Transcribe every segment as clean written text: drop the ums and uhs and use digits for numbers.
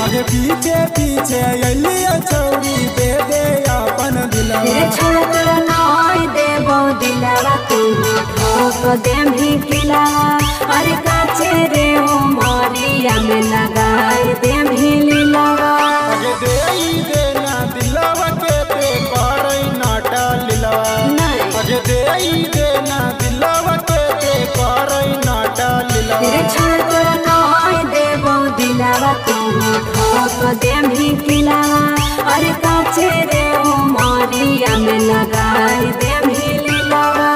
आगे पीछे पीछे अलिया छौरी दे दे अपन दिलवा छोड़ तोरा नाई देबो दिलवा तू ठोक देम ही किलावा अरे काचे रे ओ मोरिया में लगाई देम ही लीलावा आगे दे देना दिलवा के पे करई नाटा लीलवा आगे दे देना दिलवा के पे करई नाटा लीलवा छोड़ तोरा नाई देबो दिलवा तू ठोक देम ही किलावा अरे काचे रे ओ मोरिया में लगाई देम ही लीलावा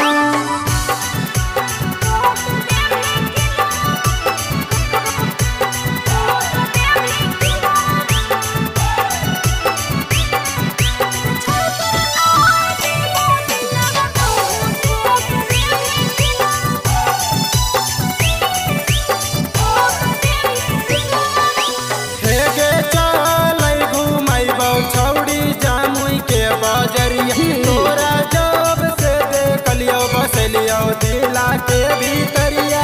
तोरा जब से देख लियो बसलियो दिला के भीतरिया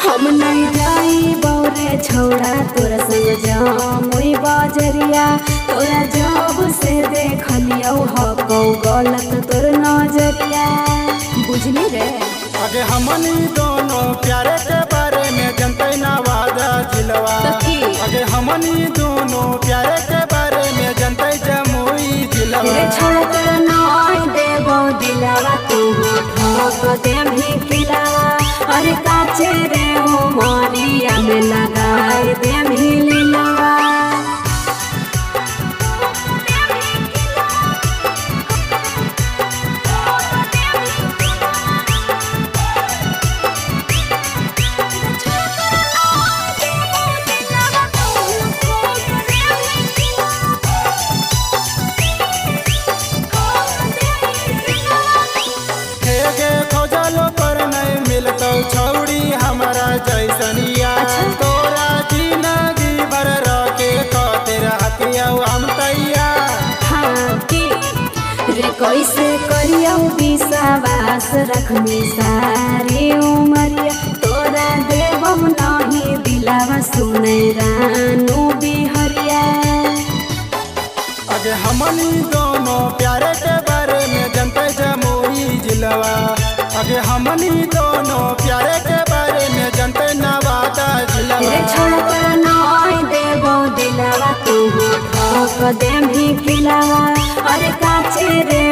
हम नहीं जाई बौरे छोड़ा तोरा संग जामुई बाजरिया तोरा जब से देख लियो हो गलत तोर नजरिया बुझली रे आगे हमनी दोनों प्यारे के बारे में जनते ना वादा जिलवा आगे हमनी दोनों प्यारे के बारे में जनते जमुई जिलवा छोड़ तोरा नाई देबो दिलवा तू ठोक देम ही किलावा अरे काचे रे ओ मोरिया में लगाई देम ही लीलावा छौड़ी हमारा जैसनिया तोरा जिंदगी भर रखे खातिर हकिया हम तैयार रे कैसे करियो विश्वास रखनी सारी उमरिया तोरा देबो नहीं दिलावा सुने रानू बिहरिया आगे हमनी दोनों प्यारे के बारे में जनते जमुई जिलवा आगे हमनी दोनों प्यारे के बारे में जनते नवादा जिलवा छोड़ तोरा नाई देबो दिलवा तू ठोक देम ही किलावा अरे काचे रे